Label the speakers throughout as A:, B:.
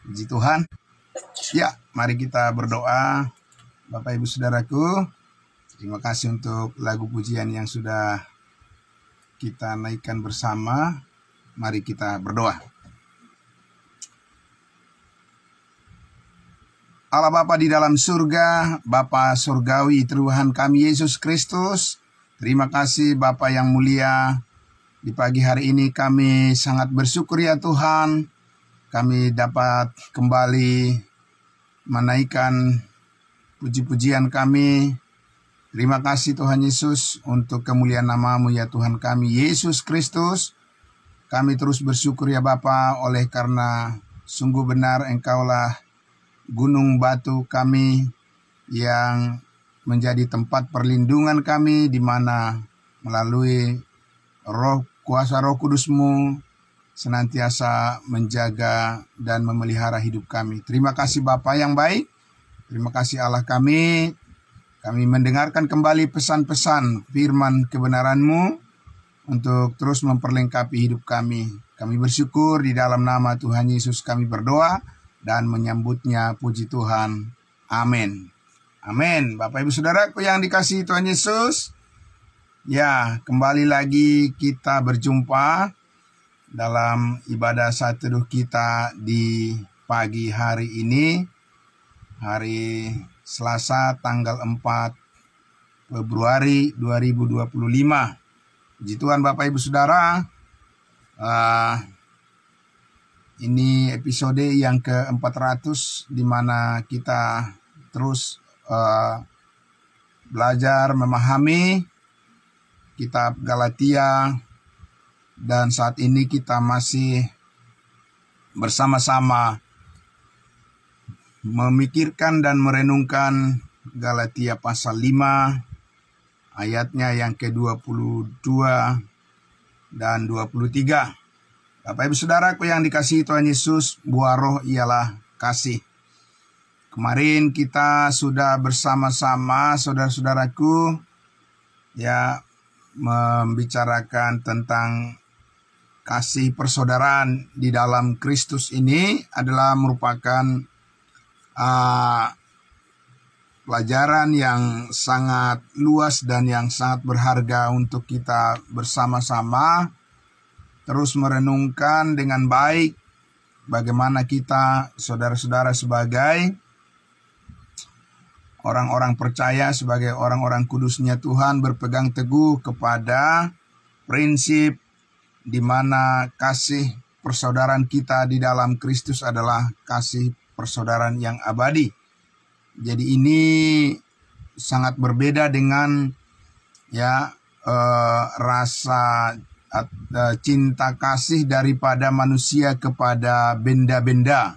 A: Puji Tuhan. Ya, mari kita berdoa. Bapak Ibu Saudaraku, terima kasih untuk lagu pujian yang sudah kita naikkan bersama. Mari kita berdoa. Allah Bapa di dalam surga, Bapa surgawi Tuhan kami Yesus Kristus, terima kasih Bapa yang mulia. Di pagi hari ini kami sangat bersyukur ya Tuhan, kami dapat kembali menaikkan puji-pujian kami. Terima kasih Tuhan Yesus untuk kemuliaan nama-Mu ya Tuhan kami Yesus Kristus. Kami terus bersyukur ya Bapa, oleh karena sungguh benar Engkaulah gunung batu kami yang menjadi tempat perlindungan kami, di mana melalui kuasa Roh Kudus-Mu senantiasa menjaga dan memelihara hidup kami. Terima kasih Bapa yang baik. Terima kasih Allah kami. Kami mendengarkan kembali pesan-pesan firman kebenaran-Mu untuk terus memperlengkapi hidup kami. Kami bersyukur di dalam nama Tuhan Yesus kami berdoa dan menyambutnya. Puji Tuhan. Amin. Amin. Bapak Ibu Saudaraku yang dikasihi Tuhan Yesus, ya, kembali lagi kita berjumpa dalam ibadah saat teduh kita di pagi hari ini, hari Selasa tanggal 4 Februari 2025. Puji Tuhan Bapak Ibu Saudara, ini episode yang ke-400 di mana kita terus belajar memahami kitab Galatia, dan saat ini kita masih bersama-sama memikirkan dan merenungkan Galatia pasal 5 ayatnya yang ke-22 dan 23. Bapak Ibu Saudaraku yang dikasihi Tuhan Yesus, buah roh ialah kasih. Kemarin kita sudah bersama-sama saudara-saudaraku ya membicarakan tentang kasih persaudaraan di dalam Kristus. Ini adalah merupakan pelajaran yang sangat luas dan yang sangat berharga untuk kita bersama-sama terus merenungkan dengan baik bagaimana kita saudara-saudara sebagai orang-orang percaya, sebagai orang-orang kudusnya Tuhan berpegang teguh kepada prinsip di mana kasih persaudaraan kita di dalam Kristus adalah kasih persaudaraan yang abadi. Jadi ini sangat berbeda dengan rasa cinta kasih daripada manusia kepada benda-benda,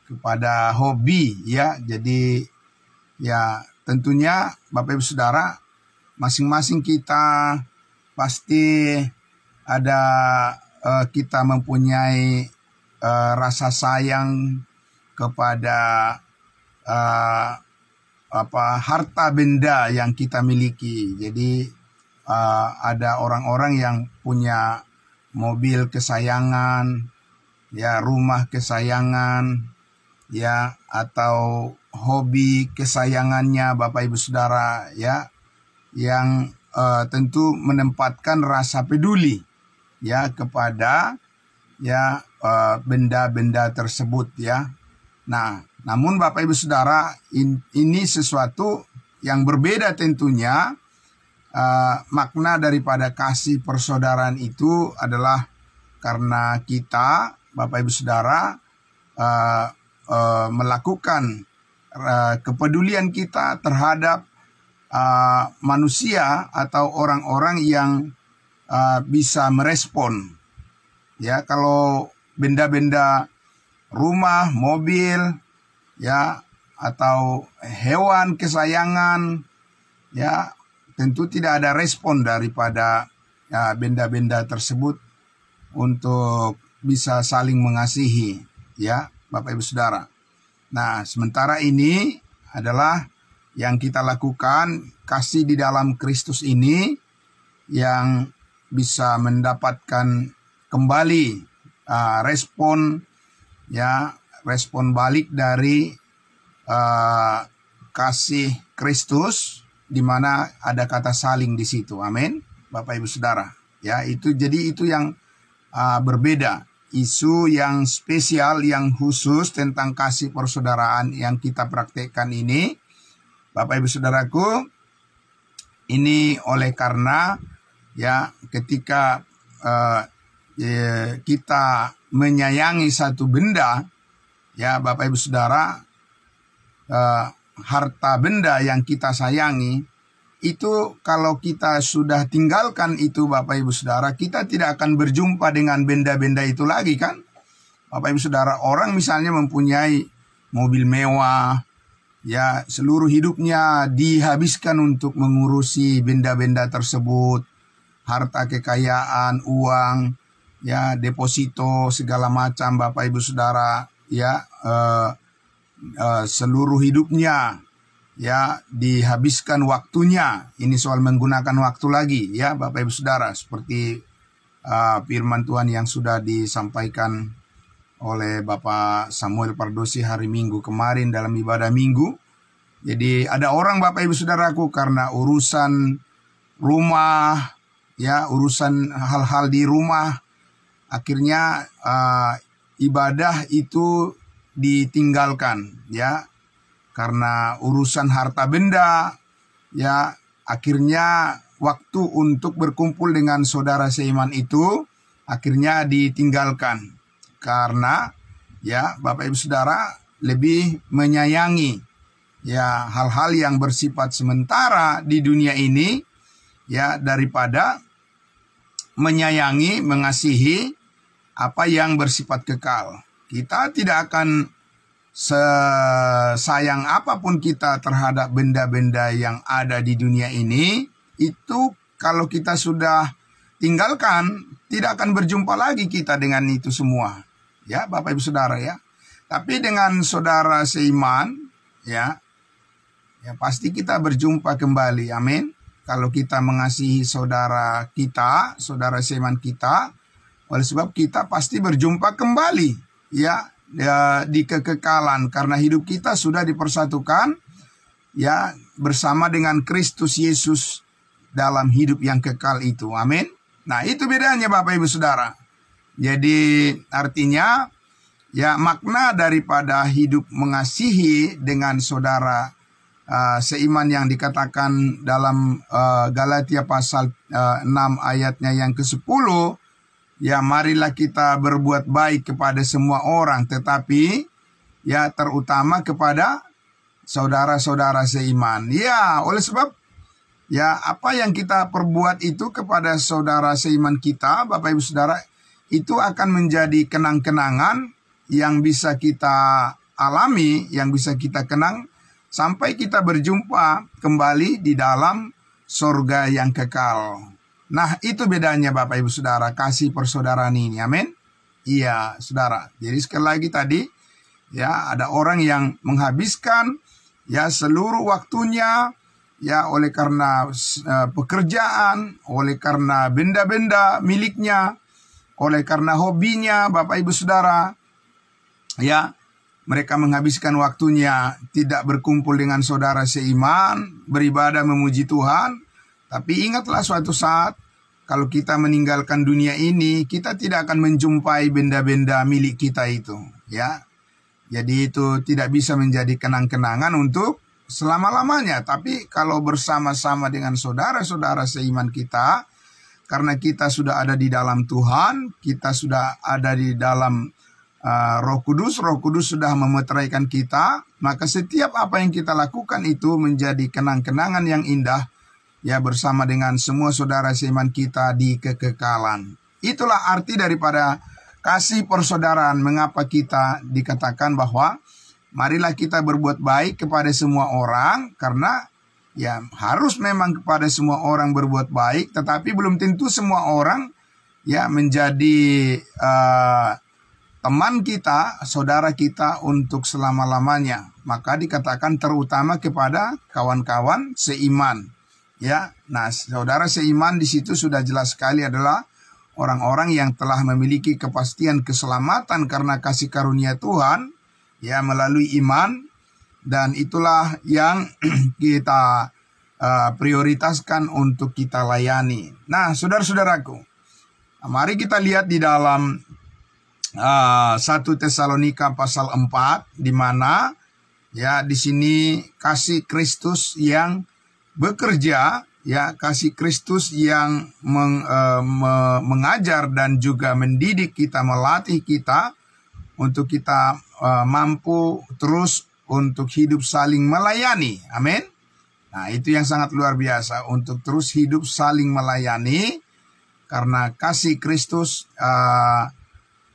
A: kepada hobi ya. Jadi ya tentunya Bapak Ibu Saudara, masing-masing kita pasti ada kita mempunyai rasa sayang kepada harta benda yang kita miliki. Jadi ada orang-orang yang punya mobil kesayangan, ya rumah kesayangan, ya atau hobi kesayangannya Bapak Ibu Saudara ya, yang tentu menempatkan rasa peduli ya kepada ya benda-benda tersebut ya. Nah, namun Bapak Ibu Saudara, ini sesuatu yang berbeda tentunya. Makna daripada kasih persaudaraan itu adalah karena kita Bapak Ibu Saudara melakukan kepedulian kita terhadap manusia atau orang-orang yang bisa merespon ya. Kalau benda-benda rumah, mobil ya, atau hewan kesayangan ya, tentu tidak ada respon daripada benda-benda tersebut untuk bisa saling mengasihi ya Bapak Ibu Saudara. Nah, sementara ini adalah yang kita lakukan, kasih di dalam Kristus ini yang bisa mendapatkan kembali respon ya respon balik dari kasih Kristus, di mana ada kata saling di situ. Amin, Bapak Ibu Saudara. Ya, itu jadi itu yang berbeda. Isu yang spesial, yang khusus tentang kasih persaudaraan yang kita praktekkan ini, Bapak Ibu Saudaraku, ini oleh karena ya ketika kita menyayangi satu benda, ya Bapak Ibu Saudara, harta benda yang kita sayangi itu kalau kita sudah tinggalkan itu Bapak Ibu Saudara, kita tidak akan berjumpa dengan benda-benda itu lagi kan. Bapak Ibu Saudara, orang misalnya mempunyai mobil mewah, ya seluruh hidupnya dihabiskan untuk mengurusi benda-benda tersebut, harta kekayaan, uang, ya deposito segala macam Bapak Ibu Saudara, ya seluruh hidupnya ya dihabiskan waktunya. Ini soal menggunakan waktu lagi ya Bapak Ibu Saudara, seperti firman Tuhan yang sudah disampaikan oleh Bapak Samuel Pardosi hari Minggu kemarin dalam ibadah Minggu. Jadi ada orang Bapak Ibu Saudaraku karena urusan rumah, ya urusan hal-hal di rumah, akhirnya ibadah itu ditinggalkan ya. Karena urusan harta benda, ya akhirnya waktu untuk berkumpul dengan saudara seiman itu akhirnya ditinggalkan. Karena ya Bapak Ibu Saudara lebih menyayangi ya hal-hal yang bersifat sementara di dunia ini ya daripada menyayangi, mengasihi apa yang bersifat kekal. Kita tidak akan sesayang apapun kita terhadap benda-benda yang ada di dunia ini, itu kalau kita sudah tinggalkan, tidak akan berjumpa lagi kita dengan itu semua. Ya, Bapak Ibu Saudara ya. Tapi dengan saudara seiman, ya pasti kita berjumpa kembali. Amin. Kalau kita mengasihi saudara kita, saudara seiman kita, oleh sebab kita pasti berjumpa kembali. Ya, di kekekalan, karena hidup kita sudah dipersatukan ya bersama dengan Kristus Yesus dalam hidup yang kekal itu. Amin. Nah, itu bedanya Bapak Ibu Saudara. Jadi artinya ya makna daripada hidup mengasihi dengan saudara seiman yang dikatakan dalam Galatia pasal 6 ayatnya yang ke-10, ya marilah kita berbuat baik kepada semua orang, tetapi ya terutama kepada saudara-saudara seiman. Ya, oleh sebab ya apa yang kita perbuat itu kepada saudara seiman kita, Bapak Ibu Saudara, itu akan menjadi kenang-kenangan yang bisa kita alami, yang bisa kita kenang sampai kita berjumpa kembali di dalam surga yang kekal. Nah, itu bedanya Bapak Ibu Saudara, kasih persaudaraan ini. Amin. Iya, Saudara. Jadi sekali lagi tadi, ya ada orang yang menghabiskan ya seluruh waktunya ya oleh karena pekerjaan, oleh karena benda-benda miliknya, oleh karena hobinya, Bapak Ibu Saudara. Ya, mereka menghabiskan waktunya tidak berkumpul dengan saudara seiman, beribadah memuji Tuhan. Tapi ingatlah suatu saat kalau kita meninggalkan dunia ini, kita tidak akan menjumpai benda-benda milik kita itu, ya. Jadi itu tidak bisa menjadi kenang-kenangan untuk selama-lamanya. Tapi kalau bersama-sama dengan saudara-saudara seiman kita, karena kita sudah ada di dalam Tuhan, kita sudah ada di dalam Roh Kudus sudah memeteraikan kita, maka setiap apa yang kita lakukan itu menjadi kenang-kenangan yang indah, ya bersama dengan semua saudara seiman kita di kekekalan. Itulah arti daripada kasih persaudaraan. Mengapa kita dikatakan bahwa marilah kita berbuat baik kepada semua orang, karena ya harus memang kepada semua orang berbuat baik, tetapi belum tentu semua orang ya menjadi teman kita, saudara kita untuk selama-lamanya. Maka dikatakan terutama kepada kawan-kawan seiman. Ya, nah saudara seiman di situ sudah jelas sekali adalah orang-orang yang telah memiliki kepastian keselamatan karena kasih karunia Tuhan, ya melalui iman, dan itulah yang kita prioritaskan untuk kita layani. Nah, saudara-saudaraku, mari kita lihat di dalam 1 Tesalonika pasal 4, di mana ya di sini kasih Kristus yang bekerja, ya kasih Kristus yang mengajar dan juga mendidik kita, melatih kita untuk kita mampu terus untuk hidup saling melayani. Amin. Nah, itu yang sangat luar biasa, untuk terus hidup saling melayani, karena kasih Kristus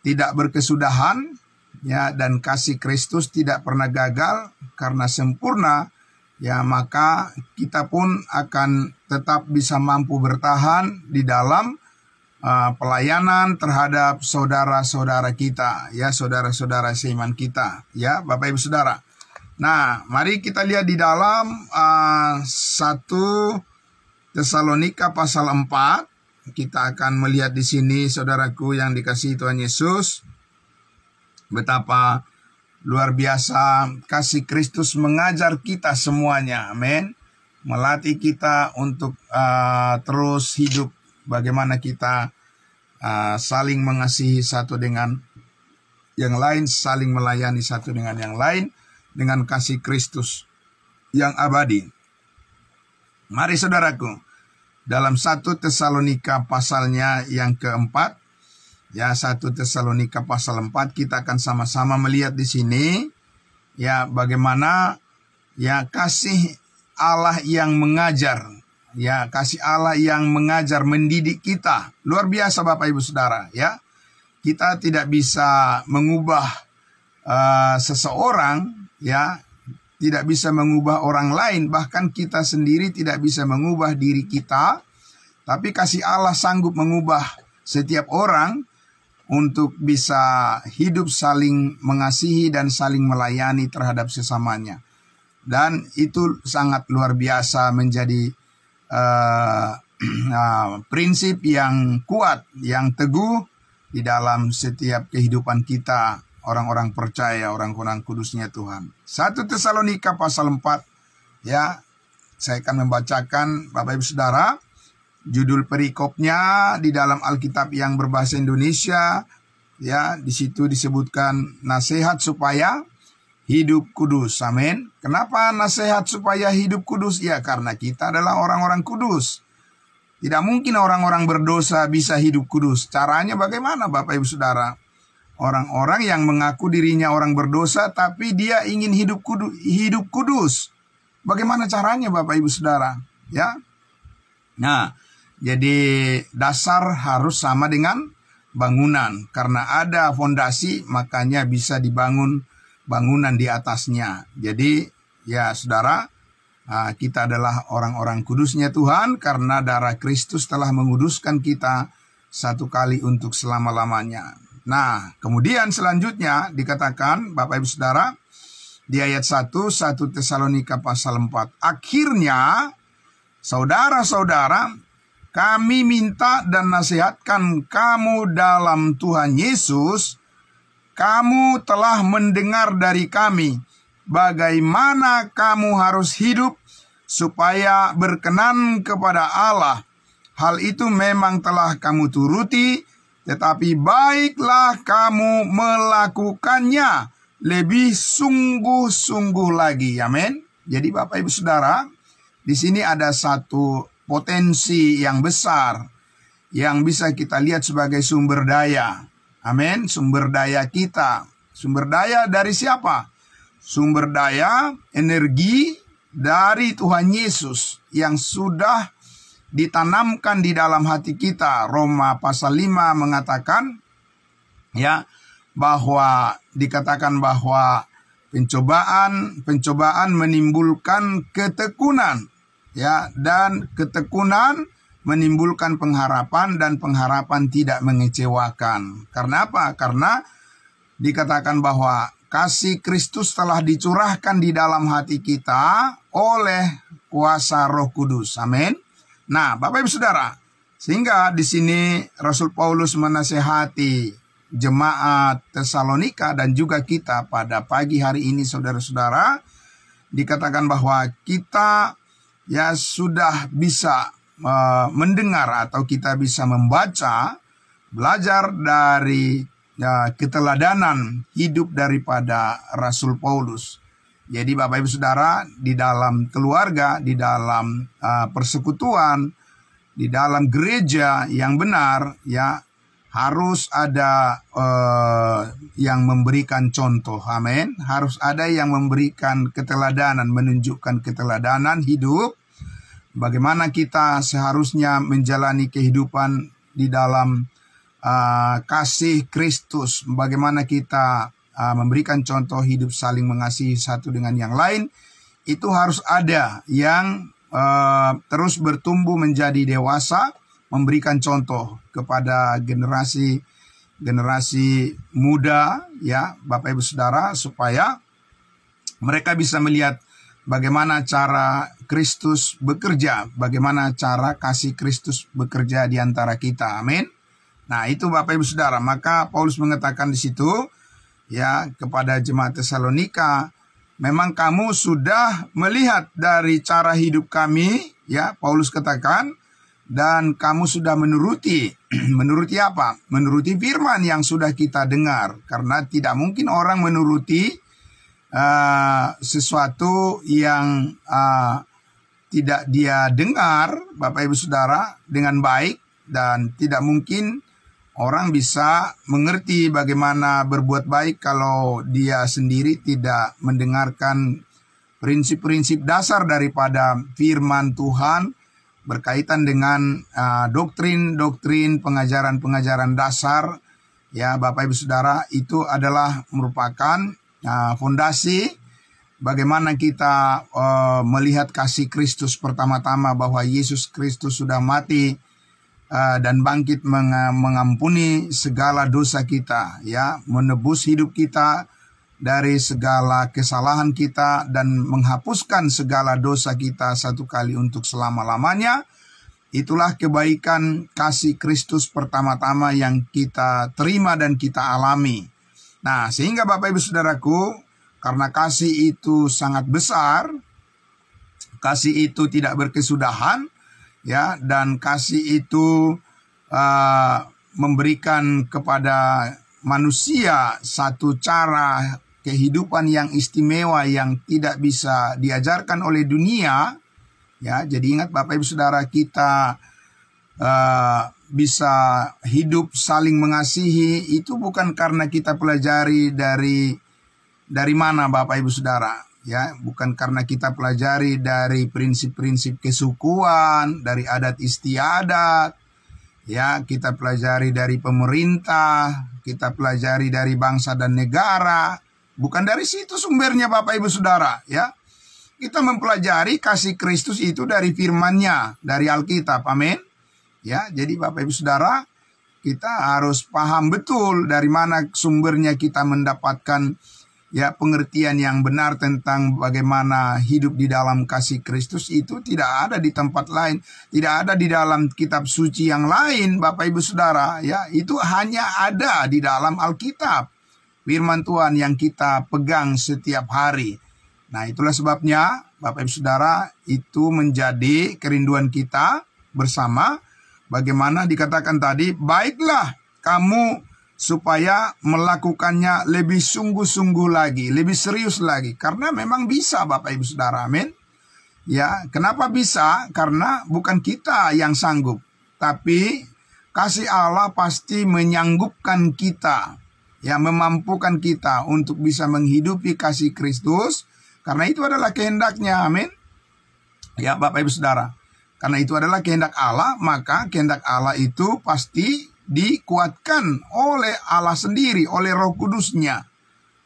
A: tidak berkesudahan, ya, dan kasih Kristus tidak pernah gagal karena sempurna, ya, maka kita pun akan tetap bisa mampu bertahan di dalam pelayanan terhadap saudara-saudara kita, ya, saudara-saudara seiman kita, ya, Bapak Ibu Saudara. Nah, mari kita lihat di dalam 1 Tesalonika pasal 4. Kita akan melihat di sini, saudaraku yang dikasihi Tuhan Yesus, betapa luar biasa kasih Kristus mengajar kita semuanya. Amin. Melatih kita untuk terus hidup bagaimana kita saling mengasihi satu dengan yang lain, saling melayani satu dengan yang lain, dengan kasih Kristus yang abadi. Mari saudaraku, dalam 1 Tesalonika pasalnya yang keempat, ya, 1 Tesalonika pasal 4, kita akan sama-sama melihat di sini, ya, bagaimana ya kasih Allah yang mengajar, ya, kasih Allah yang mengajar, mendidik kita. Luar biasa Bapak Ibu Saudara, ya. Kita tidak bisa mengubah seseorang, ya, tidak bisa mengubah orang lain, bahkan kita sendiri tidak bisa mengubah diri kita, tapi kasih Allah sanggup mengubah setiap orang untuk bisa hidup saling mengasihi dan saling melayani terhadap sesamanya. Dan itu sangat luar biasa menjadi prinsip yang kuat, yang teguh di dalam setiap kehidupan kita, orang-orang percaya, orang-orang kudusnya Tuhan. 1 Tesalonika pasal 4, ya, saya akan membacakan Bapak Ibu Saudara. Judul perikopnya di dalam Alkitab yang berbahasa Indonesia, ya, di situ disebutkan nasihat supaya hidup kudus. Amin. Kenapa nasihat supaya hidup kudus? Ya, karena kita adalah orang-orang kudus. Tidak mungkin orang-orang berdosa bisa hidup kudus. Caranya bagaimana Bapak Ibu Saudara? Orang-orang yang mengaku dirinya orang berdosa, tapi dia ingin hidup kudus. Bagaimana caranya Bapak Ibu Saudara? Ya. Nah, jadi dasar harus sama dengan bangunan. Karena ada fondasi, makanya bisa dibangun bangunan di atasnya. Jadi, ya saudara, kita adalah orang-orang kudusnya Tuhan, karena darah Kristus telah menguduskan kita satu kali untuk selama-lamanya. Nah, kemudian selanjutnya dikatakan, Bapak Ibu Saudara, di ayat 1 Tesalonika pasal 4. Akhirnya, saudara-saudara, kami minta dan nasihatkan kamu dalam Tuhan Yesus. Kamu telah mendengar dari kami bagaimana kamu harus hidup supaya berkenan kepada Allah. Hal itu memang telah kamu turuti, tetapi baiklah kamu melakukannya lebih sungguh-sungguh lagi. Amin. Jadi Bapak Ibu Saudara, di sini ada satu potensi yang besar yang bisa kita lihat sebagai sumber daya. Amin. Sumber daya kita. Sumber daya dari siapa? Sumber daya energi dari Tuhan Yesus yang sudah ditanamkan di dalam hati kita. Roma pasal 5 mengatakan, ya, bahwa dikatakan bahwa pencobaan menimbulkan ketekunan, ya, dan ketekunan menimbulkan pengharapan, dan pengharapan tidak mengecewakan. Karena apa? Karena dikatakan bahwa kasih Kristus telah dicurahkan di dalam hati kita oleh kuasa Roh Kudus. Amin. Nah, Bapak Ibu Saudara, sehingga di sini Rasul Paulus menasehati jemaat Tesalonika dan juga kita pada pagi hari ini, saudara-saudara, dikatakan bahwa kita ya sudah bisa mendengar atau kita bisa membaca, belajar dari keteladanan hidup daripada Rasul Paulus. Jadi Bapak Ibu Saudara, di dalam keluarga, di dalam persekutuan, di dalam gereja yang benar, ya harus ada yang memberikan contoh, amin. Harus ada yang memberikan keteladanan, menunjukkan keteladanan hidup. Bagaimana kita seharusnya menjalani kehidupan di dalam kasih Kristus. Bagaimana kita memberikan contoh hidup saling mengasihi satu dengan yang lain. Itu harus ada yang terus bertumbuh menjadi dewasa, memberikan contoh kepada generasi muda, ya Bapak Ibu Saudara, supaya mereka bisa melihat bagaimana cara Kristus bekerja, bagaimana cara kasih Kristus bekerja di antara kita, amin. Nah itu Bapak Ibu Saudara, maka Paulus mengatakan di situ, ya kepada jemaat Tesalonika, memang kamu sudah melihat dari cara hidup kami, ya Paulus katakan, dan kamu sudah menuruti. Menuruti apa? Menuruti firman yang sudah kita dengar. Karena tidak mungkin orang menuruti sesuatu yang tidak dia dengar, Bapak Ibu Saudara, dengan baik. Dan tidak mungkin orang bisa mengerti bagaimana berbuat baik kalau dia sendiri tidak mendengarkan prinsip-prinsip dasar daripada firman Tuhan berkaitan dengan doktrin-doktrin, pengajaran-pengajaran dasar. Ya Bapak Ibu Saudara, itu adalah merupakan fondasi bagaimana kita melihat kasih Kristus pertama-tama, bahwa Yesus Kristus sudah mati dan bangkit mengampuni segala dosa kita, ya, menebus hidup kita dari segala kesalahan kita dan menghapuskan segala dosa kita satu kali untuk selama-lamanya. Itulah kebaikan kasih Kristus pertama-tama yang kita terima dan kita alami. Nah, sehingga Bapak Ibu Saudaraku, karena kasih itu sangat besar, kasih itu tidak berkesudahan, ya, dan kasih itu memberikan kepada manusia satu cara kehidupan yang istimewa yang tidak bisa diajarkan oleh dunia. Ya, jadi ingat Bapak Ibu Saudara, kita bisa hidup saling mengasihi itu bukan karena kita pelajari dari mana Bapak Ibu Saudara. Ya, bukan karena kita pelajari dari prinsip-prinsip kesukuan, dari adat istiadat, ya, kita pelajari dari pemerintah, kita pelajari dari bangsa dan negara. Bukan dari situ sumbernya Bapak Ibu Saudara, ya. Kita mempelajari kasih Kristus itu dari firman-Nya, dari Alkitab, amin. Ya, jadi Bapak Ibu Saudara, kita harus paham betul dari mana sumbernya kita mendapatkan, ya, pengertian yang benar tentang bagaimana hidup di dalam kasih Kristus. Itu tidak ada di tempat lain, tidak ada di dalam kitab suci yang lain, Bapak Ibu Saudara, ya. Itu hanya ada di dalam Alkitab, firman Tuhan yang kita pegang setiap hari. Nah, itulah sebabnya Bapak Ibu Saudara, itu menjadi kerinduan kita bersama. Bagaimana dikatakan tadi, baiklah kamu supaya melakukannya lebih sungguh-sungguh lagi, lebih serius lagi. Karena memang bisa Bapak Ibu Saudara, amin. Ya, kenapa bisa? Karena bukan kita yang sanggup, tapi kasih Allah pasti menyanggupkan kita, ya, memampukan kita untuk bisa menghidupi kasih Kristus. Karena itu adalah kehendak-Nya, amin. Ya Bapak Ibu Saudara, karena itu adalah kehendak Allah, maka kehendak Allah itu pasti dikuatkan oleh Allah sendiri, oleh Roh Kudus-Nya.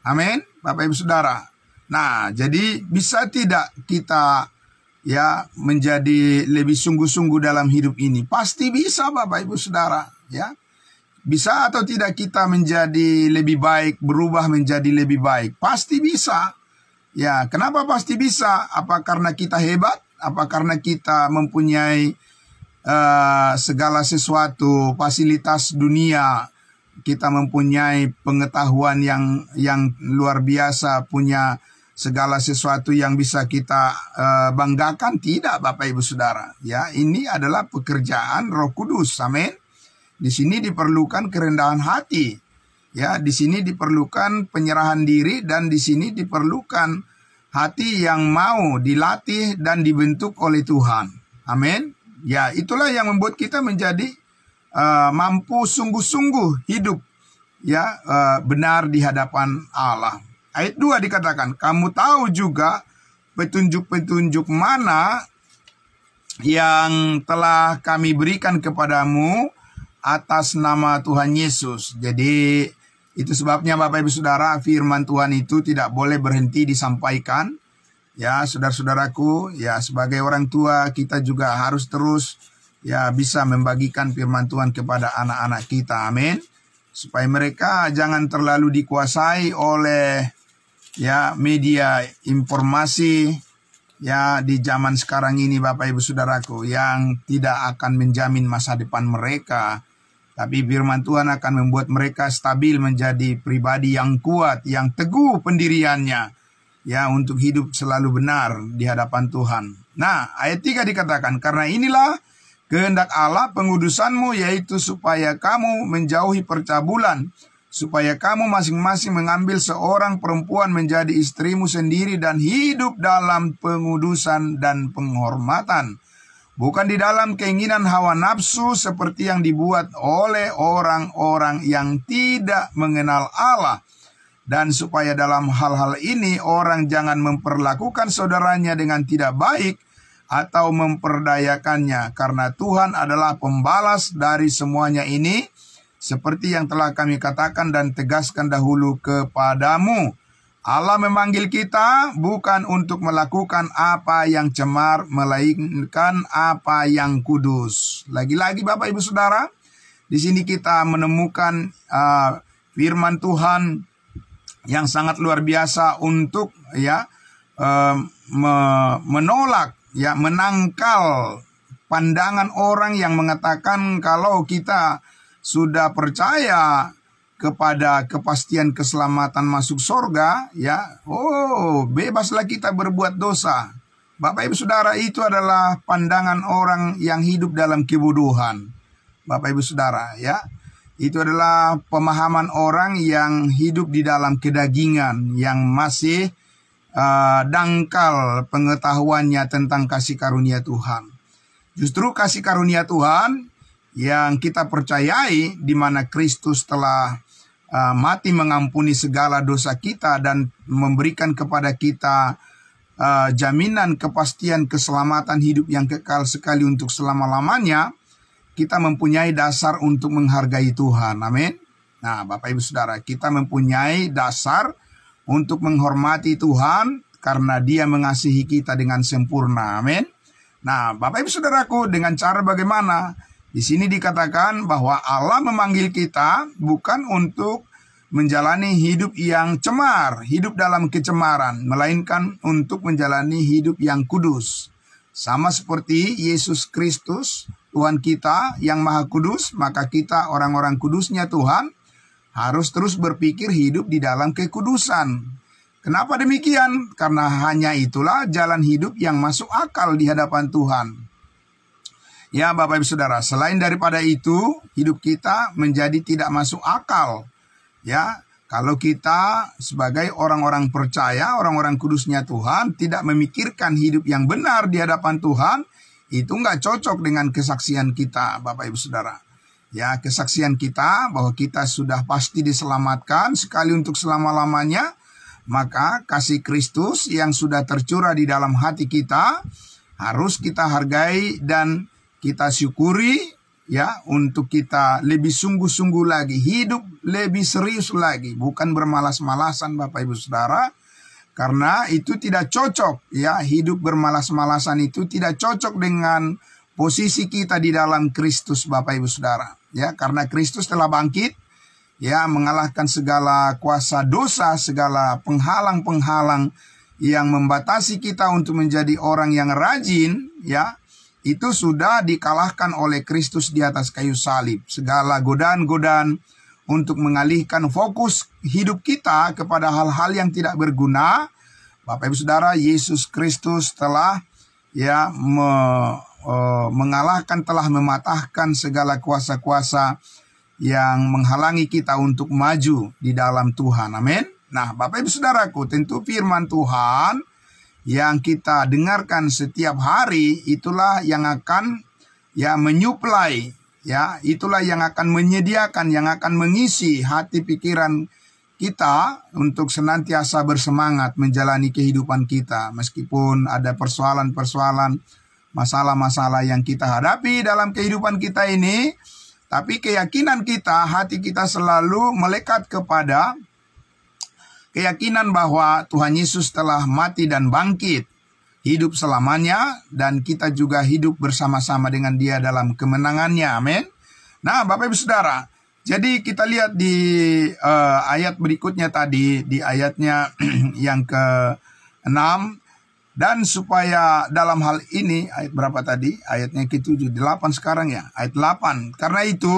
A: Amin, Bapak Ibu Saudara. Nah, jadi bisa tidak kita, ya, menjadi lebih sungguh-sungguh dalam hidup ini? Pasti bisa Bapak Ibu Saudara, ya. Bisa atau tidak kita menjadi lebih baik, berubah menjadi lebih baik? Pasti bisa. Ya, kenapa pasti bisa? Apa karena kita hebat? Apa karena kita mempunyai segala sesuatu, fasilitas dunia kita mempunyai pengetahuan yang luar biasa, punya segala sesuatu yang bisa kita banggakan. Tidak, Bapak Ibu Saudara. Ya, ini adalah pekerjaan Roh Kudus. Amin. Di sini diperlukan kerendahan hati. Ya, di sini diperlukan penyerahan diri, dan di sini diperlukan hati yang mau dilatih dan dibentuk oleh Tuhan. Amin. Ya, itulah yang membuat kita menjadi mampu sungguh-sungguh hidup ya benar di hadapan Allah. Ayat 2 dikatakan, kamu tahu juga petunjuk-petunjuk mana yang telah kami berikan kepadamu atas nama Tuhan Yesus. Jadi itu sebabnya Bapak Ibu Saudara, firman Tuhan itu tidak boleh berhenti disampaikan. Ya, saudara-saudaraku, ya sebagai orang tua kita juga harus terus ya bisa membagikan firman Tuhan kepada anak-anak kita. Amin. Supaya mereka jangan terlalu dikuasai oleh ya media informasi ya di zaman sekarang ini, Bapak Ibu Saudaraku, yang tidak akan menjamin masa depan mereka. Tapi firman Tuhan akan membuat mereka stabil menjadi pribadi yang kuat, yang teguh pendiriannya ya untuk hidup selalu benar di hadapan Tuhan. Nah, ayat 3 dikatakan, karena inilah kehendak Allah pengudusanmu, yaitu supaya kamu menjauhi percabulan, supaya kamu masing-masing mengambil seorang perempuan menjadi istrimu sendiri dan hidup dalam pengudusan dan penghormatan, bukan di dalam keinginan hawa nafsu seperti yang dibuat oleh orang-orang yang tidak mengenal Allah. Dan supaya dalam hal-hal ini orang jangan memperlakukan saudaranya dengan tidak baik atau memperdayakannya, karena Tuhan adalah pembalas dari semuanya ini, seperti yang telah kami katakan dan tegaskan dahulu kepadamu. Allah memanggil kita bukan untuk melakukan apa yang cemar, melainkan apa yang kudus. Lagi-lagi Bapak Ibu Saudara, di sini kita menemukan firman Tuhan yang sangat luar biasa untuk ya menolak ya, menangkal pandangan orang yang mengatakan kalau kita sudah percaya kepada kepastian keselamatan masuk surga, ya, bebaslah kita berbuat dosa. Bapak Ibu Saudara, itu adalah pandangan orang yang hidup dalam kebodohan. Bapak Ibu Saudara, ya, itu adalah pemahaman orang yang hidup di dalam kedagingan, yang masih dangkal pengetahuannya tentang kasih karunia Tuhan. Justru kasih karunia Tuhan yang kita percayai, di mana Kristus telah mati mengampuni segala dosa kita dan memberikan kepada kita jaminan kepastian keselamatan hidup yang kekal sekali untuk selama-lamanya, kita mempunyai dasar untuk menghargai Tuhan. Amin. Nah, Bapak Ibu Saudara, kita mempunyai dasar untuk menghormati Tuhan karena Dia mengasihi kita dengan sempurna. Amin. Nah, Bapak Ibu Saudaraku, dengan cara bagaimana? Di sini dikatakan bahwa Allah memanggil kita bukan untuk menjalani hidup yang cemar, hidup dalam kecemaran, melainkan untuk menjalani hidup yang kudus. Sama seperti Yesus Kristus, Tuhan kita yang Maha Kudus, maka kita orang-orang kudusnya Tuhan harus terus berpikir hidup di dalam kekudusan. Kenapa demikian? Karena hanya itulah jalan hidup yang masuk akal di hadapan Tuhan. Ya Bapak Ibu Saudara, selain daripada itu, hidup kita menjadi tidak masuk akal. Ya, kalau kita sebagai orang-orang percaya, orang-orang kudusnya Tuhan, tidak memikirkan hidup yang benar di hadapan Tuhan, itu nggak cocok dengan kesaksian kita, Bapak Ibu Saudara. Ya, kesaksian kita bahwa kita sudah pasti diselamatkan sekali untuk selama-lamanya, maka kasih Kristus yang sudah tercurah di dalam hati kita harus kita hargai dan kita syukuri, ya, untuk kita lebih sungguh-sungguh lagi, hidup lebih serius lagi, bukan bermalas-malasan Bapak Ibu Saudara, karena itu tidak cocok, ya, hidup bermalas-malasan itu tidak cocok dengan posisi kita di dalam Kristus Bapak Ibu Saudara. Ya, karena Kristus telah bangkit, ya, mengalahkan segala kuasa dosa, segala penghalang-penghalang yang membatasi kita untuk menjadi orang yang rajin, ya, itu sudah dikalahkan oleh Kristus di atas kayu salib. Segala godaan-godaan untuk mengalihkan fokus hidup kita kepada hal-hal yang tidak berguna, Bapak Ibu Saudara, Yesus Kristus telah mengalahkan, telah mematahkan segala kuasa-kuasa yang menghalangi kita untuk maju di dalam Tuhan. Amin. Nah, Bapak Ibu Saudaraku, tentu firman Tuhan yang kita dengarkan setiap hari itulah yang akan menyuplai, itulah yang akan menyediakan, yang akan mengisi hati pikiran kita untuk senantiasa bersemangat menjalani kehidupan kita. Meskipun ada persoalan-persoalan, masalah-masalah yang kita hadapi dalam kehidupan kita ini, tapi keyakinan kita, hati kita selalu melekat kepada keyakinan bahwa Tuhan Yesus telah mati dan bangkit, hidup selamanya, dan kita juga hidup bersama-sama dengan Dia dalam kemenangannya. Amin. Nah, Bapak Ibu Saudara, jadi kita lihat di ayat berikutnya tadi, di ayatnya yang ke-6. Dan supaya dalam hal ini, ayat berapa tadi? Ayatnya ke-7, 8 sekarang ya, ayat 8. Karena itu,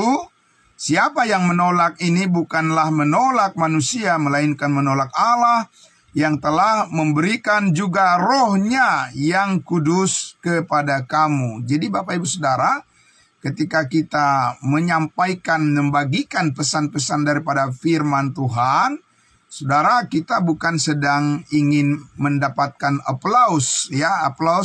A: siapa yang menolak ini bukanlah menolak manusia, melainkan menolak Allah yang telah memberikan juga rohnya yang kudus kepada kamu. Jadi Bapak Ibu Saudara, ketika kita menyampaikan, membagikan pesan-pesan daripada firman Tuhan, saudara, kita bukan sedang ingin mendapatkan aplaus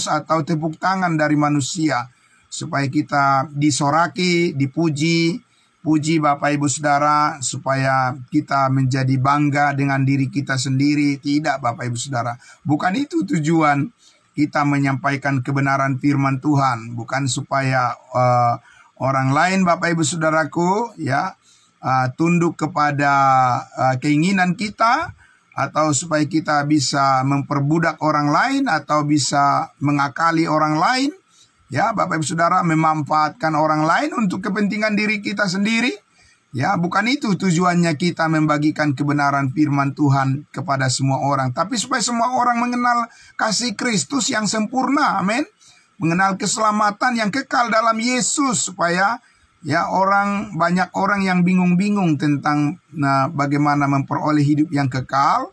A: atau tepuk tangan dari manusia supaya kita disoraki, dipuji, puji Bapak Ibu Saudara, supaya kita menjadi bangga dengan diri kita sendiri. Tidak, Bapak Ibu Saudara, bukan itu tujuan kita menyampaikan kebenaran firman Tuhan, bukan supaya orang lain, Bapak Ibu Saudaraku, tunduk kepada keinginan kita, atau supaya kita bisa memperbudak orang lain atau bisa mengakali orang lain, Bapak Ibu Saudara, memanfaatkan orang lain untuk kepentingan diri kita sendiri. Bukan itu tujuannya kita membagikan kebenaran firman Tuhan kepada semua orang, tapi supaya semua orang mengenal kasih Kristus yang sempurna. Amin. Mengenal keselamatan yang kekal dalam Yesus, supaya banyak orang yang bingung-bingung tentang bagaimana memperoleh hidup yang kekal.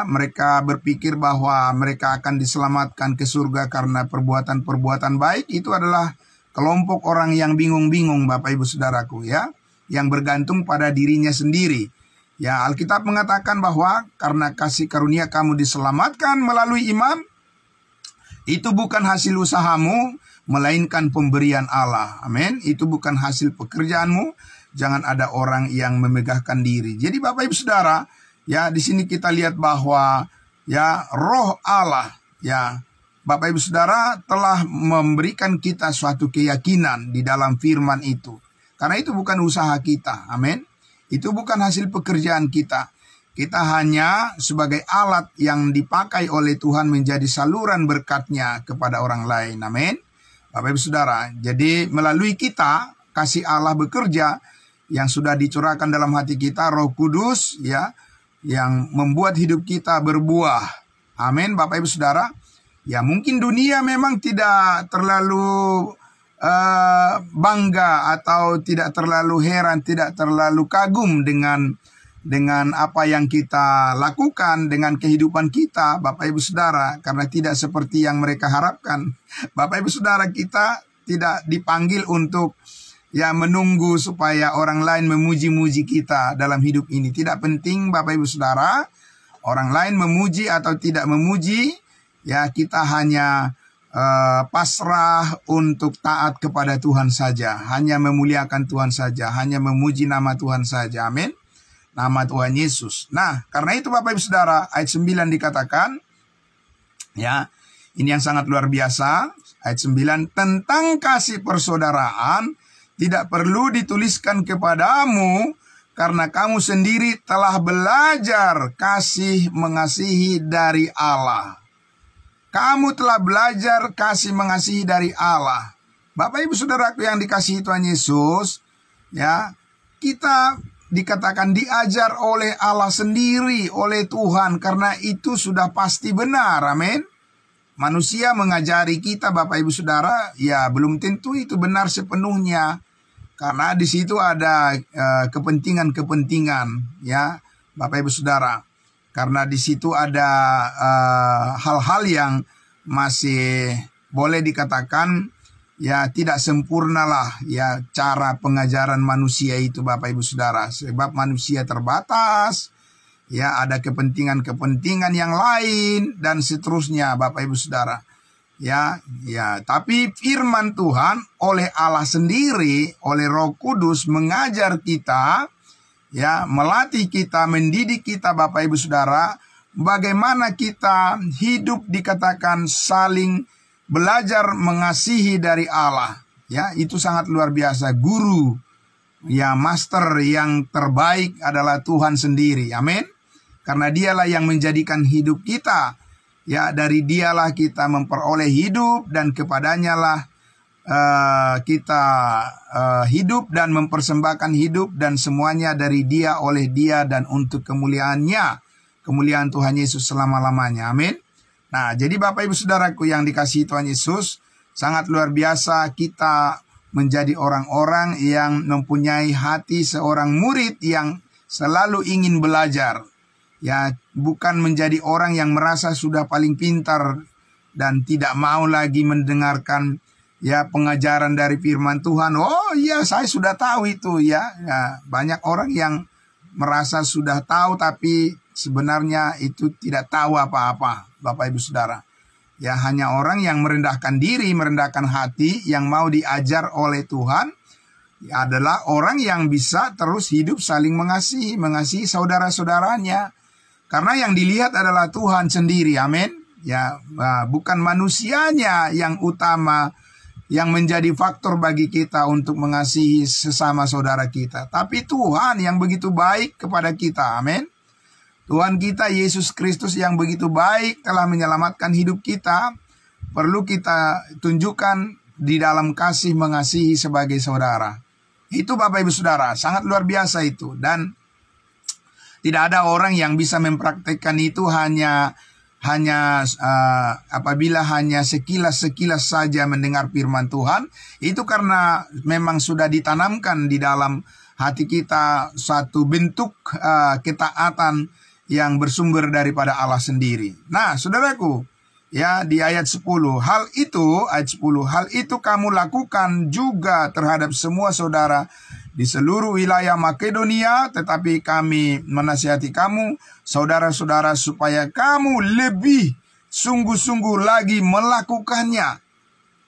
A: Mereka berpikir bahwa mereka akan diselamatkan ke surga karena perbuatan-perbuatan baik. Itu adalah kelompok orang yang bingung-bingung, Bapak Ibu Saudaraku, yang bergantung pada dirinya sendiri. Alkitab mengatakan bahwa karena kasih karunia kamu diselamatkan melalui iman, itu bukan hasil usahamu, melainkan pemberian Allah. Amin. Itu bukan hasil pekerjaanmu. Jangan ada orang yang memegahkan diri. Jadi Bapak Ibu Saudara, di sini kita lihat bahwa roh Allah, Bapak Ibu Saudara, telah memberikan kita suatu keyakinan di dalam firman itu. Karena itu bukan usaha kita. Amin. Itu bukan hasil pekerjaan kita. Kita hanya sebagai alat yang dipakai oleh Tuhan menjadi saluran berkat-Nya kepada orang lain. Amin. Bapak Ibu Saudara, jadi melalui kita, kasih Allah bekerja yang sudah dicurahkan dalam hati kita, Roh Kudus, yang membuat hidup kita berbuah. Amin, Bapak Ibu Saudara. Mungkin dunia memang tidak terlalu bangga atau tidak terlalu heran, tidak terlalu kagum dengan apa yang kita lakukan, dengan kehidupan kita, Bapak Ibu Saudara, karena tidak seperti yang mereka harapkan. Bapak Ibu Saudara, kita tidak dipanggil untuk menunggu supaya orang lain memuji-muji kita dalam hidup ini. Tidak penting, Bapak Ibu Saudara, orang lain memuji atau tidak memuji. Kita hanya pasrah untuk taat kepada Tuhan saja, hanya memuliakan Tuhan saja, hanya memuji nama Tuhan saja. Amin. Nama Tuhan Yesus. Nah, karena itu Bapak Ibu Saudara, ayat 9 dikatakan, ini yang sangat luar biasa. Ayat 9, tentang kasih persaudaraan tidak perlu dituliskan kepadamu, karena kamu sendiri telah belajar kasih mengasihi dari Allah. Kamu telah belajar kasih mengasihi dari Allah. Bapak Ibu Saudaraku yang dikasihi Tuhan Yesus, kita dikatakan diajar oleh Allah sendiri, oleh Tuhan, karena itu sudah pasti benar. Amin. Manusia mengajari kita, Bapak Ibu Saudara, belum tentu itu benar sepenuhnya. Karena di situ ada kepentingan-kepentingan, ya Bapak Ibu Saudara. Karena di situ ada hal-hal yang masih boleh dikatakan ya tidak sempurna lah ya cara pengajaran manusia itu Bapak Ibu Saudara. Sebab manusia terbatas, ya ada kepentingan-kepentingan yang lain dan seterusnya Bapak Ibu Saudara. Ya, tapi firman Tuhan oleh Allah sendiri, oleh Roh Kudus mengajar kita, ya, melatih kita, mendidik kita Bapak Ibu Saudara, bagaimana kita hidup dikatakan saling belajar mengasihi dari Allah. Ya, itu sangat luar biasa. Guru, ya master yang terbaik adalah Tuhan sendiri. Amin. Karena dialah yang menjadikan hidup kita. Ya, dari dialah kita memperoleh hidup dan kepadanya lah kita hidup dan mempersembahkan hidup dan semuanya dari dia, oleh dia dan untuk kemuliaannya. Kemuliaan Tuhan Yesus selama-lamanya. Amin. Nah, jadi Bapak Ibu Saudaraku yang dikasihi Tuhan Yesus, sangat luar biasa kita menjadi orang-orang yang mempunyai hati seorang murid yang selalu ingin belajar. Ya, bukan menjadi orang yang merasa sudah paling pintar dan tidak mau lagi mendengarkan ya pengajaran dari firman Tuhan. Oh iya, saya sudah tahu itu ya. Banyak orang yang merasa sudah tahu tapi sebenarnya itu tidak tahu apa-apa, Bapak Ibu Saudara. Ya, hanya orang yang merendahkan diri, merendahkan hati, yang mau diajar oleh Tuhan ya, adalah orang yang bisa terus hidup saling mengasihi saudara-saudaranya. Karena yang dilihat adalah Tuhan sendiri, amin. Ya, bukan manusianya yang utama, yang menjadi faktor bagi kita untuk mengasihi sesama saudara kita. Tapi Tuhan yang begitu baik kepada kita, amin. Tuhan kita Yesus Kristus yang begitu baik telah menyelamatkan hidup kita. Perlu kita tunjukkan di dalam kasih mengasihi sebagai saudara. Itu Bapak Ibu Saudara, sangat luar biasa itu. Dan tidak ada orang yang bisa mempraktekkan itu hanya apabila hanya sekilas saja mendengar firman Tuhan. Itu karena memang sudah ditanamkan di dalam hati kita suatu bentuk ketaatan yang bersumber daripada Allah sendiri. Nah, saudaraku, ya di ayat 10, hal itu kamu lakukan juga terhadap semua saudara di seluruh wilayah Makedonia, tetapi kami menasihati kamu, saudara-saudara, supaya kamu lebih sungguh-sungguh lagi melakukannya.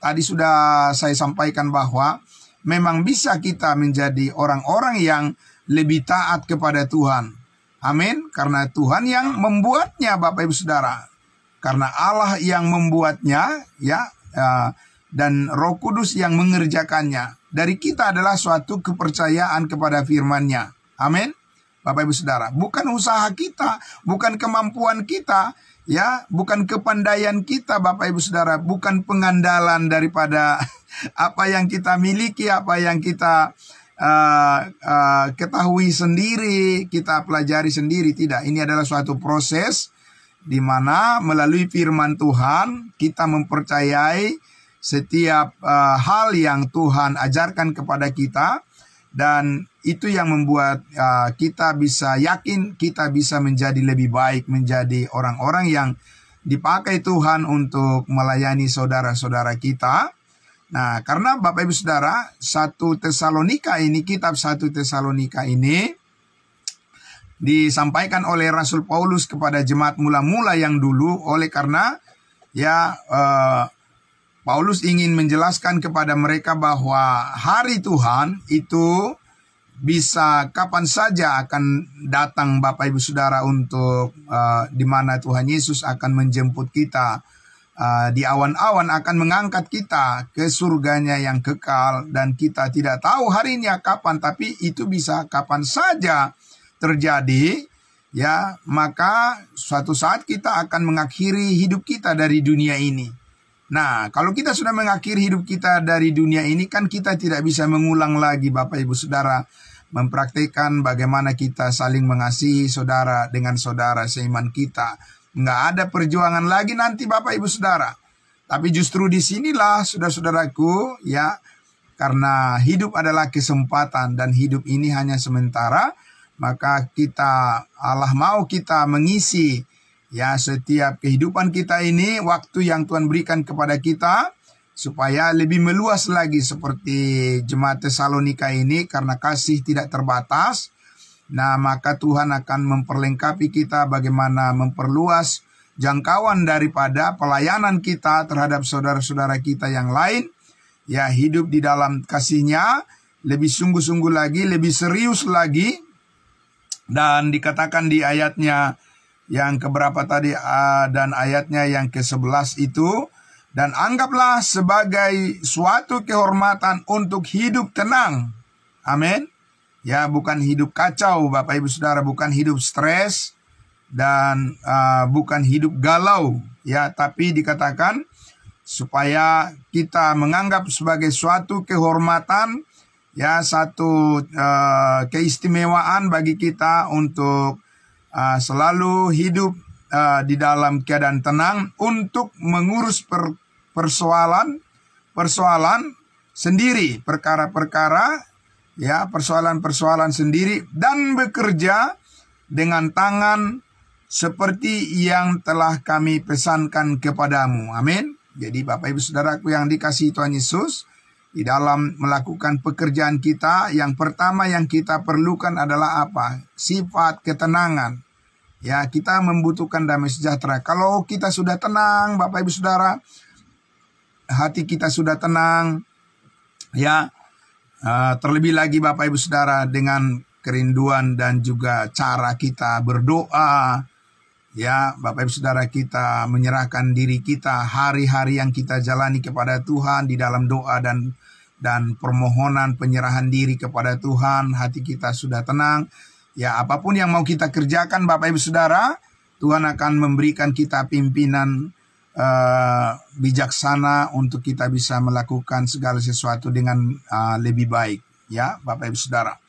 A: Tadi sudah saya sampaikan bahwa memang bisa kita menjadi orang-orang yang lebih taat kepada Tuhan. Amin. Karena Tuhan yang membuatnya, Bapak Ibu Saudara. Karena Allah yang membuatnya, ya, dan Roh Kudus yang mengerjakannya. Dari kita adalah suatu kepercayaan kepada firman-Nya. Amin. Bapak Ibu Saudara, bukan usaha kita, bukan kemampuan kita, ya, bukan kepandaian kita, Bapak Ibu Saudara, bukan pengandalan daripada apa yang kita miliki, apa yang kita ketahui sendiri, kita pelajari sendiri. Tidak, ini adalah suatu proses di mana melalui firman Tuhan kita mempercayai setiap hal yang Tuhan ajarkan kepada kita, dan itu yang membuat kita bisa yakin kita bisa menjadi lebih baik, menjadi orang-orang yang dipakai Tuhan untuk melayani saudara-saudara kita. Nah, karena Bapak Ibu Saudara, 1 Tesalonika ini, kitab 1 Tesalonika ini disampaikan oleh Rasul Paulus kepada jemaat mula-mula yang dulu, oleh karena ya Paulus ingin menjelaskan kepada mereka bahwa hari Tuhan itu bisa kapan saja akan datang, Bapak Ibu Saudara, untuk di mana Tuhan Yesus akan menjemput kita di awan-awan, akan mengangkat kita ke surganya yang kekal, dan kita tidak tahu harinya kapan, tapi itu bisa kapan saja terjadi. Ya, maka suatu saat kita akan mengakhiri hidup kita dari dunia ini. Nah, kalau kita sudah mengakhiri hidup kita dari dunia ini, kan kita tidak bisa mengulang lagi, Bapak Ibu Saudara, mempraktikkan bagaimana kita saling mengasihi saudara dengan saudara seiman kita. Nggak ada perjuangan lagi nanti, Bapak Ibu Saudara. Tapi justru disinilah, saudara-saudaraku, ya, karena hidup adalah kesempatan dan hidup ini hanya sementara, maka Allah mau kita mengisi ya setiap kehidupan kita ini, waktu yang Tuhan berikan kepada kita, supaya lebih meluas lagi seperti jemaat Tesalonika ini, karena kasih tidak terbatas. Nah, maka Tuhan akan memperlengkapi kita bagaimana memperluas jangkauan daripada pelayanan kita terhadap saudara-saudara kita yang lain. Ya, hidup di dalam kasih-Nya lebih sungguh-sungguh lagi, lebih serius lagi. Dan dikatakan di ayatnya yang keberapa tadi, dan ayatnya yang ke-11 itu, dan anggaplah sebagai suatu kehormatan untuk hidup tenang. Amin. Ya, bukan hidup kacau, Bapak Ibu Saudara, bukan hidup stres dan bukan hidup galau, ya, tapi dikatakan supaya kita menganggap sebagai suatu kehormatan, ya, satu keistimewaan bagi kita untuk selalu hidup di dalam keadaan tenang untuk mengurus persoalan sendiri, perkara-perkara, ya, persoalan-persoalan sendiri, dan bekerja dengan tangan seperti yang telah kami pesankan kepadamu. Amin. Jadi Bapak Ibu Saudaraku yang dikasihi Tuhan Yesus, di dalam melakukan pekerjaan kita, yang pertama yang kita perlukan adalah apa? Sifat ketenangan. Ya, kita membutuhkan damai sejahtera. Kalau kita sudah tenang, Bapak Ibu Saudara, hati kita sudah tenang, ya, terlebih lagi Bapak Ibu Saudara, dengan kerinduan dan juga cara kita berdoa, ya, Bapak Ibu Saudara, kita menyerahkan diri kita, hari-hari yang kita jalani kepada Tuhan di dalam doa dan permohonan penyerahan diri kepada Tuhan, hati kita sudah tenang. Ya, apapun yang mau kita kerjakan Bapak Ibu Saudara, Tuhan akan memberikan kita pimpinan bijaksana untuk kita bisa melakukan segala sesuatu dengan lebih baik, ya, Bapak Ibu Saudara.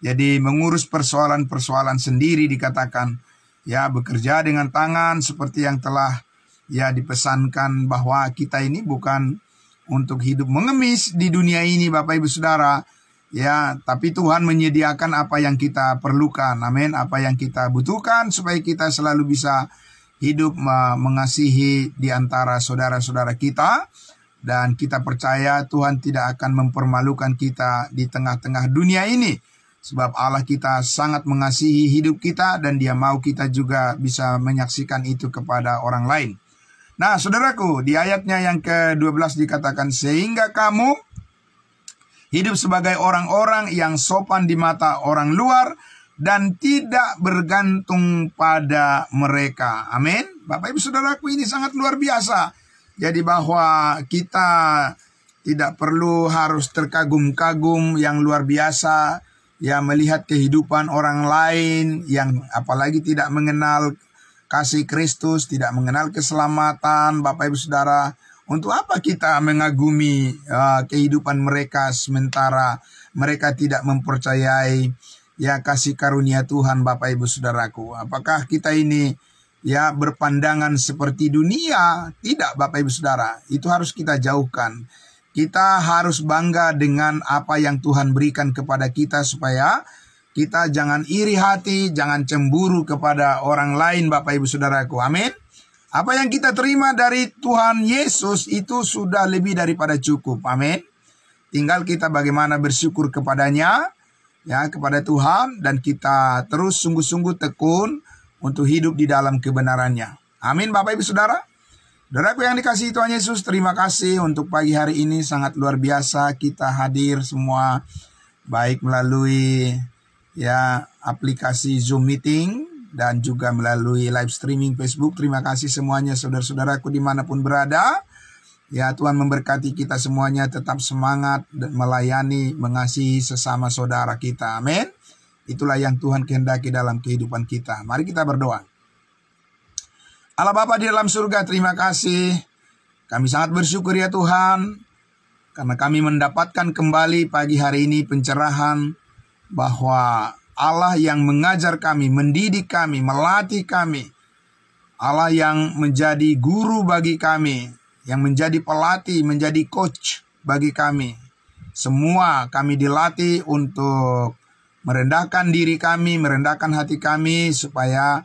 A: Jadi mengurus persoalan-persoalan sendiri dikatakan, ya, bekerja dengan tangan seperti yang telah, ya, dipesankan, bahwa kita ini bukan untuk hidup mengemis di dunia ini Bapak Ibu Saudara, ya, tapi Tuhan menyediakan apa yang kita perlukan. Amin. Apa yang kita butuhkan supaya kita selalu bisa hidup mengasihi di antara saudara-saudara kita, dan kita percaya Tuhan tidak akan mempermalukan kita di tengah-tengah dunia ini, sebab Allah kita sangat mengasihi hidup kita dan Dia mau kita juga bisa menyaksikan itu kepada orang lain. Nah, saudaraku, di ayatnya yang ke-12 dikatakan, sehingga kamu hidup sebagai orang-orang yang sopan di mata orang luar dan tidak bergantung pada mereka. Amin. Bapak Ibu Saudaraku, ini sangat luar biasa. Jadi bahwa kita tidak perlu harus terkagum-kagum yang luar biasa, ya, melihat kehidupan orang lain yang apalagi tidak mengenal kasih Kristus, tidak mengenal keselamatan. Bapak Ibu Saudara, untuk apa kita mengagumi kehidupan mereka sementara mereka tidak mempercayai, ya, kasih karunia Tuhan, Bapak Ibu Saudaraku? Apakah kita ini, ya, berpandangan seperti dunia? Tidak, Bapak Ibu Saudara. Itu harus kita jauhkan. Kita harus bangga dengan apa yang Tuhan berikan kepada kita, supaya kita jangan iri hati, jangan cemburu kepada orang lain, Bapak Ibu Saudaraku. Amin. Apa yang kita terima dari Tuhan Yesus itu sudah lebih daripada cukup. Amin. Tinggal kita bagaimana bersyukur kepadanya, ya, kepada Tuhan, dan kita terus sungguh-sungguh tekun untuk hidup di dalam kebenarannya. Amin, Bapak Ibu Saudara. Saudaraku yang dikasihi Tuhan Yesus, terima kasih untuk pagi hari ini, sangat luar biasa kita hadir semua, baik melalui, ya, aplikasi Zoom Meeting dan juga melalui live streaming Facebook. Terima kasih semuanya saudara-saudaraku dimanapun berada. Ya, Tuhan memberkati kita semuanya, tetap semangat melayani, mengasihi sesama saudara kita. Amin. Itulah yang Tuhan kehendaki dalam kehidupan kita. Mari kita berdoa. Allah Bapa di dalam surga, terima kasih. Kami sangat bersyukur ya Tuhan, karena kami mendapatkan kembali pagi hari ini pencerahan bahwa Allah yang mengajar kami, mendidik kami, melatih kami, Allah yang menjadi guru bagi kami, yang menjadi pelatih, menjadi coach bagi kami, semua kami dilatih untuk merendahkan diri kami, merendahkan hati kami, supaya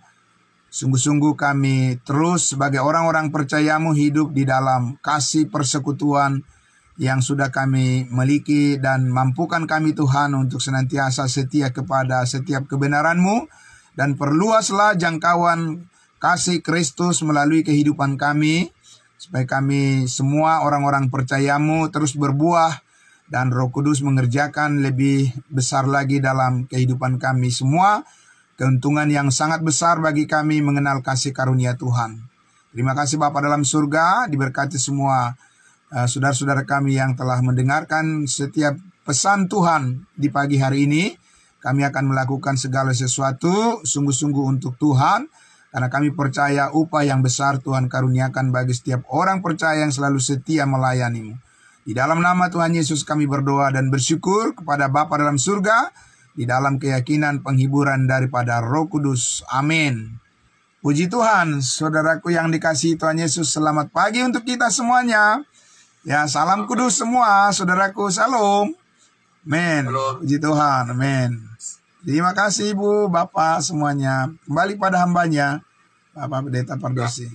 A: sungguh-sungguh kami terus sebagai orang-orang percayamu hidup di dalam kasih persekutuan yang sudah kami miliki, dan mampukan kami Tuhan untuk senantiasa setia kepada setiap kebenaran-Mu, dan perluaslah jangkauan kasih Kristus melalui kehidupan kami, supaya kami semua orang-orang percayamu terus berbuah, dan Roh Kudus mengerjakan lebih besar lagi dalam kehidupan kami semua. Keuntungan yang sangat besar bagi kami mengenal kasih karunia Tuhan. Terima kasih Bapa dalam surga, diberkati semua saudara-saudara kami yang telah mendengarkan setiap pesan Tuhan di pagi hari ini. Kami akan melakukan segala sesuatu sungguh-sungguh untuk Tuhan, karena kami percaya upah yang besar Tuhan karuniakan bagi setiap orang percaya yang selalu setia melayani-Mu. Di dalam nama Tuhan Yesus kami berdoa dan bersyukur kepada Bapa dalam surga, di dalam keyakinan penghiburan daripada Roh Kudus. Amin. Puji Tuhan, saudaraku yang dikasihi Tuhan Yesus, selamat pagi untuk kita semuanya. Ya, salam kudus semua, saudaraku, salam. Amin. Puji Tuhan, amin. Terima kasih Ibu, Bapak semuanya. Kembali pada hambanya, Bapak Pendeta Pardosi.